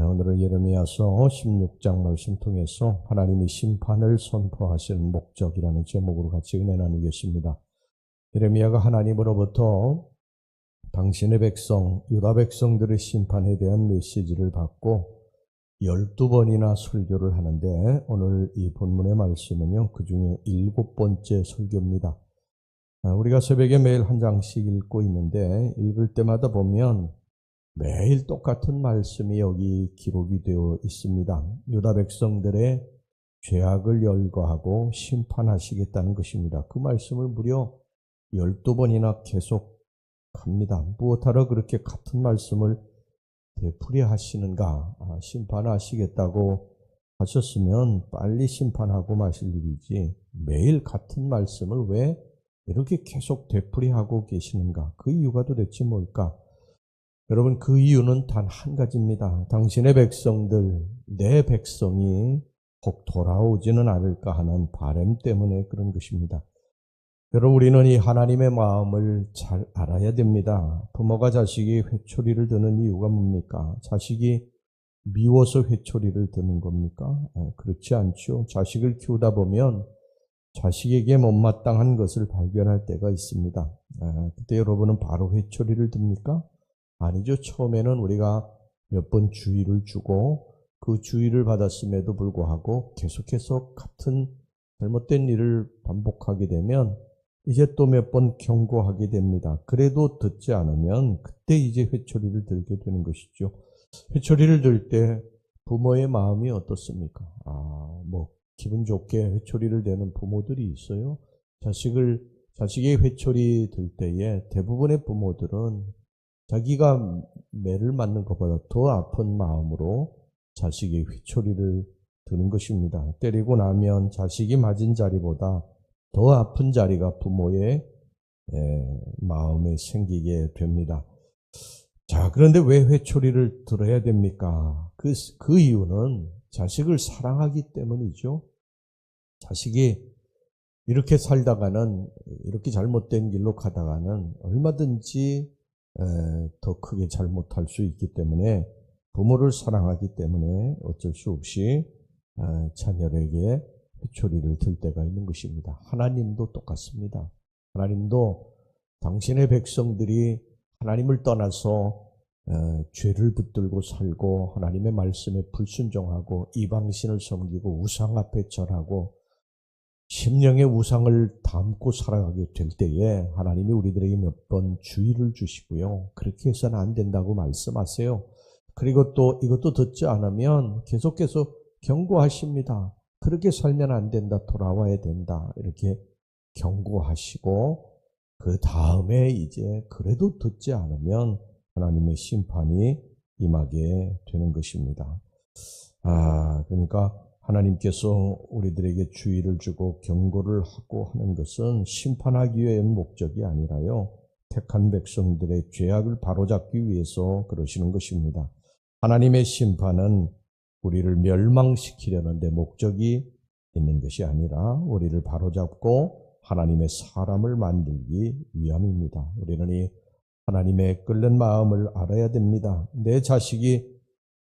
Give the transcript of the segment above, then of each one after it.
오늘은 예레미야서 16장 말씀 통해서 하나님이 심판을 선포하시는 목적이라는 제목으로 같이 은혜 나누겠습니다. 예레미야가 하나님으로부터 당신의 백성, 유다 백성들의 심판에 대한 메시지를 받고 12번이나 설교를 하는데 오늘 이 본문의 말씀은요, 그 중에 7번째 설교입니다. 우리가 새벽에 매일 한 장씩 읽고 있는데 읽을 때마다 보면 매일 똑같은 말씀이 여기 기록이 되어 있습니다. 유다 백성들의 죄악을 열거하고 심판하시겠다는 것입니다. 그 말씀을 무려 12번이나 계속합니다. 무엇하러 그렇게 같은 말씀을 되풀이하시는가? 심판하시겠다고 하셨으면 빨리 심판하고 마실 일이지 매일 같은 말씀을 왜 이렇게 계속 되풀이하고 계시는가? 그 이유가 도대체 뭘까? 여러분, 그 이유는 단 한 가지입니다. 당신의 백성들, 내 백성이 꼭 돌아오지는 않을까 하는 바람 때문에 그런 것입니다. 여러분, 우리는 이 하나님의 마음을 잘 알아야 됩니다. 부모가 자식이 회초리를 드는 이유가 뭡니까? 자식이 미워서 회초리를 드는 겁니까? 그렇지 않죠. 자식을 키우다 보면 자식에게 못마땅한 것을 발견할 때가 있습니다. 그때 여러분은 바로 회초리를 듭니까? 아니죠. 처음에는 우리가 몇 번 주의를 주고 그 주의를 받았음에도 불구하고 계속해서 같은 잘못된 일을 반복하게 되면 이제 또 몇 번 경고하게 됩니다. 그래도 듣지 않으면 그때 이제 회초리를 들게 되는 것이죠. 회초리를 들 때 부모의 마음이 어떻습니까? 기분 좋게 회초리를 대는 부모들이 있어요. 자식의 회초리 들 때에 대부분의 부모들은 자기가 매를 맞는 것보다 더 아픈 마음으로 자식의 회초리를 드는 것입니다. 때리고 나면 자식이 맞은 자리보다 더 아픈 자리가 부모의 마음에 생기게 됩니다. 자, 그런데 왜 회초리를 들어야 됩니까? 그 이유는 자식을 사랑하기 때문이죠. 자식이 이렇게 살다가는, 이렇게 잘못된 길로 가다가는 얼마든지 더 크게 잘못할 수 있기 때문에 부모를 사랑하기 때문에 어쩔 수 없이 자녀에게 회초리를 들 때가 있는 것입니다. 하나님도 똑같습니다. 하나님도 당신의 백성들이 하나님을 떠나서 죄를 붙들고 살고 하나님의 말씀에 불순종하고 이방신을 섬기고 우상 앞에 절하고 심령의 우상을 담고 살아가게 될 때에 하나님이 우리들에게 몇 번 주의를 주시고요. 그렇게 해서는 안 된다고 말씀하세요. 그리고 또 이것도 듣지 않으면 계속해서 경고하십니다. 그렇게 살면 안 된다. 돌아와야 된다. 이렇게 경고하시고 그 다음에 이제 그래도 듣지 않으면 하나님의 심판이 임하게 되는 것입니다. 그러니까 하나님께서 우리들에게 주의를 주고 경고를 하고 하는 것은 심판하기 위한 목적이 아니라요, 택한 백성들의 죄악을 바로잡기 위해서 그러시는 것입니다. 하나님의 심판은 우리를 멸망시키려는 데 목적이 있는 것이 아니라 우리를 바로잡고 하나님의 사람을 만들기 위함입니다. 우리는 이 하나님의 끓는 마음을 알아야 됩니다. 내 자식이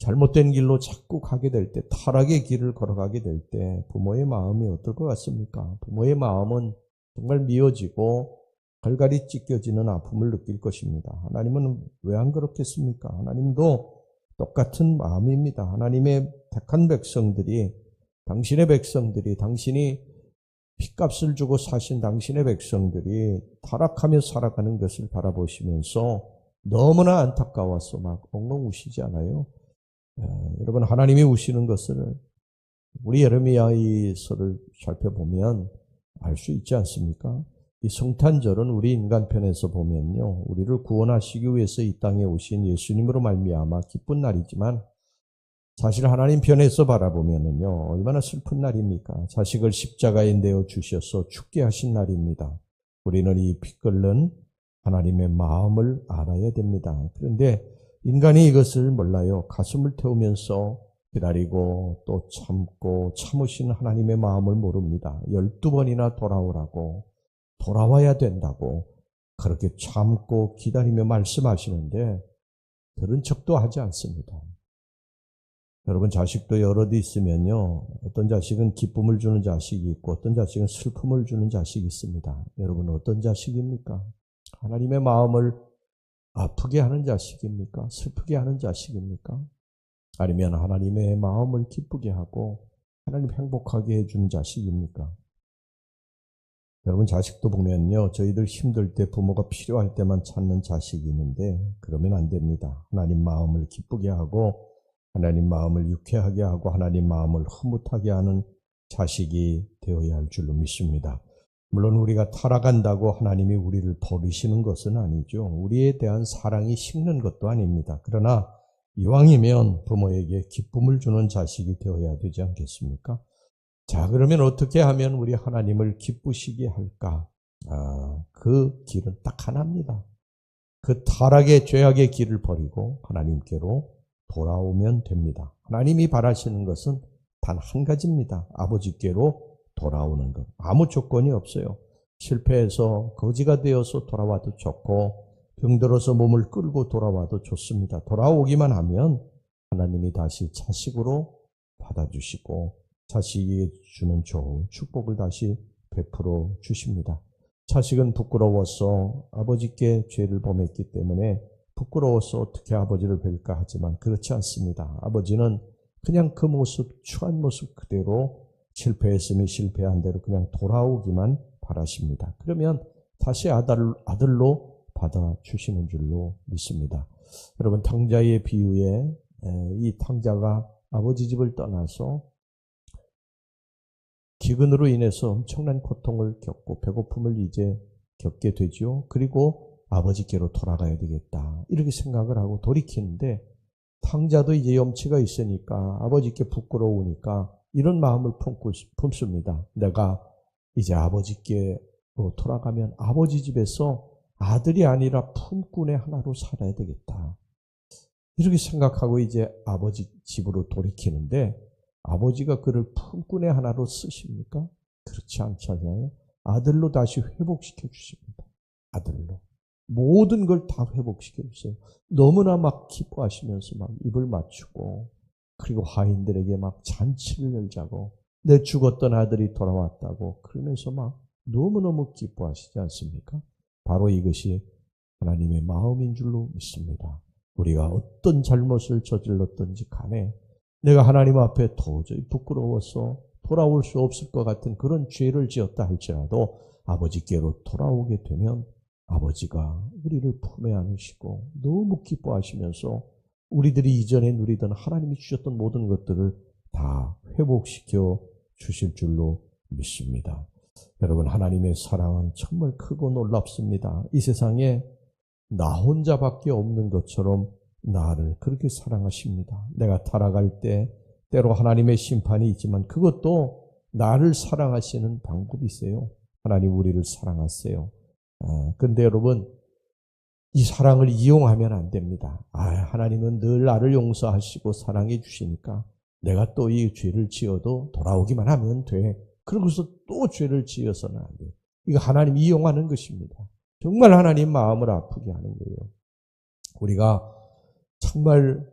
잘못된 길로 자꾸 가게 될 때, 타락의 길을 걸어가게 될 때 부모의 마음이 어떨 것 같습니까? 부모의 마음은 정말 미어지고 갈갈이 찢겨지는 아픔을 느낄 것입니다. 하나님은 왜 안 그렇겠습니까? 하나님도 똑같은 마음입니다. 하나님의 택한 백성들이, 당신의 백성들이, 당신이 핏값을 주고 사신 당신의 백성들이 타락하며 살아가는 것을 바라보시면서 너무나 안타까워서 막 엉엉 우시지 않아요? 여러분, 하나님이 우시는 것을 우리 예레미야서를 살펴보면 알 수 있지 않습니까? 이 성탄절은 우리 인간편에서 보면요, 우리를 구원하시기 위해서 이 땅에 오신 예수님으로 말미암아 기쁜 날이지만 사실 하나님 편에서 바라보면은요, 얼마나 슬픈 날입니까? 자식을 십자가에 내어 주셔서 죽게 하신 날입니다. 우리는 이 피 끓는 하나님의 마음을 알아야 됩니다. 그런데 인간이 이것을 몰라요. 가슴을 태우면서 기다리고 또 참고 참으신 하나님의 마음을 모릅니다. 12번이나 돌아오라고, 돌아와야 된다고 그렇게 참고 기다리며 말씀하시는데 들은 척도 하지 않습니다. 여러분 자식도 여럿 있으면요. 어떤 자식은 기쁨을 주는 자식이 있고 어떤 자식은 슬픔을 주는 자식이 있습니다. 여러분 어떤 자식입니까? 하나님의 마음을 아프게 하는 자식입니까? 슬프게 하는 자식입니까? 아니면 하나님의 마음을 기쁘게 하고 하나님 행복하게 해주는 자식입니까? 여러분 자식도 보면요. 저희들 힘들 때 부모가 필요할 때만 찾는 자식이 있는데 그러면 안 됩니다. 하나님 마음을 기쁘게 하고 하나님 마음을 유쾌하게 하고 하나님 마음을 흐뭇하게 하는 자식이 되어야 할 줄로 믿습니다. 물론 우리가 타락한다고 하나님이 우리를 버리시는 것은 아니죠. 우리에 대한 사랑이 식는 것도 아닙니다. 그러나 이왕이면 부모에게 기쁨을 주는 자식이 되어야 되지 않겠습니까? 자, 그러면 어떻게 하면 우리 하나님을 기쁘시게 할까? 그 길은 딱 하나입니다. 그 타락의 죄악의 길을 버리고 하나님께로 돌아오면 됩니다. 하나님이 바라시는 것은 단 한 가지입니다. 아버지께로 돌아오는 것. 아무 조건이 없어요. 실패해서 거지가 되어서 돌아와도 좋고 병들어서 몸을 끌고 돌아와도 좋습니다. 돌아오기만 하면 하나님이 다시 자식으로 받아주시고 자식이 주는 좋은 축복을 다시 베풀어 주십니다. 자식은 부끄러워서 아버지께 죄를 범했기 때문에 부끄러워서 어떻게 아버지를 뵐까 하지만 그렇지 않습니다. 아버지는 그냥 그 모습, 추한 모습 그대로 실패했으니 실패한 대로 그냥 돌아오기만 바라십니다. 그러면 다시 아들로 받아주시는 줄로 믿습니다. 여러분 탕자의 비유에 이 탕자가 아버지 집을 떠나서 기근으로 인해서 엄청난 고통을 겪고 배고픔을 이제 겪게 되죠. 그리고 아버지께로 돌아가야 되겠다. 이렇게 생각을 하고 돌이키는데 탕자도 이제 염치가 있으니까 아버지께 부끄러우니까 이런 마음을 품습니다. 내가 이제 아버지께로 돌아가면 아버지 집에서 아들이 아니라 품꾼의 하나로 살아야 되겠다. 이렇게 생각하고 이제 아버지 집으로 돌이키는데 아버지가 그를 품꾼의 하나로 쓰십니까? 그렇지 않잖아요. 아들로 다시 회복시켜 주십니다. 아들로. 모든 걸 다 회복시켜 주세요. 너무나 막 기뻐하시면서 막 입을 맞추고 그리고 하인들에게 막 잔치를 열자고 내 죽었던 아들이 돌아왔다고 그러면서 막 너무너무 기뻐하시지 않습니까? 바로 이것이 하나님의 마음인 줄로 믿습니다. 우리가 어떤 잘못을 저질렀든지 간에 내가 하나님 앞에 도저히 부끄러워서 돌아올 수 없을 것 같은 그런 죄를 지었다 할지라도 아버지께로 돌아오게 되면 아버지가 우리를 품에 안으시고 너무 기뻐하시면서 우리들이 이전에 누리던 하나님이 주셨던 모든 것들을 다 회복시켜 주실 줄로 믿습니다. 여러분 하나님의 사랑은 정말 크고 놀랍습니다. 이 세상에 나 혼자밖에 없는 것처럼 나를 그렇게 사랑하십니다. 내가 타락할 때 때로 하나님의 심판이 있지만 그것도 나를 사랑하시는 방법이세요. 하나님 우리를 사랑하세요. 그런데 여러분 이 사랑을 이용하면 안 됩니다. 하나님은 늘 나를 용서하시고 사랑해 주시니까 내가 또 이 죄를 지어도 돌아오기만 하면 돼. 그러고서 또 죄를 지어서는 안 돼요. 이거 하나님 이용하는 것입니다. 정말 하나님 마음을 아프게 하는 거예요. 우리가 정말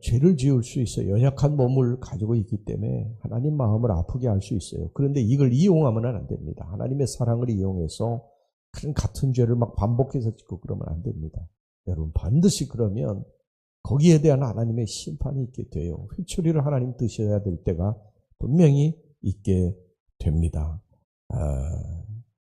죄를 지을 수 있어요. 연약한 몸을 가지고 있기 때문에 하나님 마음을 아프게 할 수 있어요. 그런데 이걸 이용하면 안 됩니다. 하나님의 사랑을 이용해서 그런 같은 죄를 막 반복해서 짓고 그러면 안 됩니다. 여러분 반드시 그러면 거기에 대한 하나님의 심판이 있게 돼요. 회초리를 하나님 드셔야 될 때가 분명히 있게 됩니다.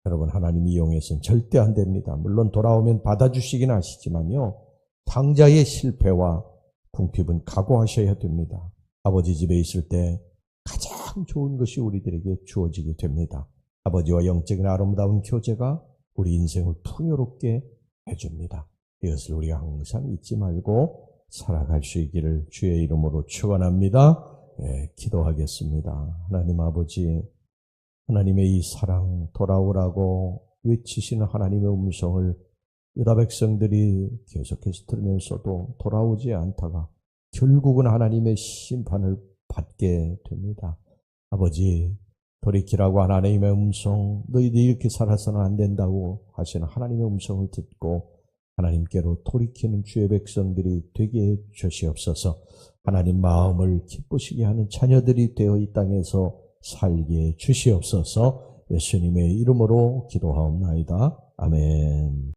여러분 하나님 이용해서는 절대 안 됩니다. 물론 돌아오면 받아주시긴 하시지만요. 탕자의 실패와 궁핍은 각오하셔야 됩니다. 아버지 집에 있을 때 가장 좋은 것이 우리들에게 주어지게 됩니다. 아버지와 영적인 아름다운 교제가 우리 인생을 풍요롭게 해줍니다. 이것을 우리가 항상 잊지 말고 살아갈 수 있기를 주의 이름으로 축원합니다. 기도하겠습니다. 하나님 아버지, 하나님의 이 사랑 돌아오라고 외치시는 하나님의 음성을 유다 백성들이 계속해서 들으면서도 돌아오지 않다가 결국은 하나님의 심판을 받게 됩니다. 아버지, 돌이키라고 하나님의 음성, 너희들이 이렇게 살아서는 안 된다고 하시는 하나님의 음성을 듣고 하나님께로 돌이키는 주의 백성들이 되게 해 주시옵소서. 하나님 마음을 기쁘시게 하는 자녀들이 되어 이 땅에서 살게 주시옵소서. 예수님의 이름으로 기도하옵나이다. 아멘.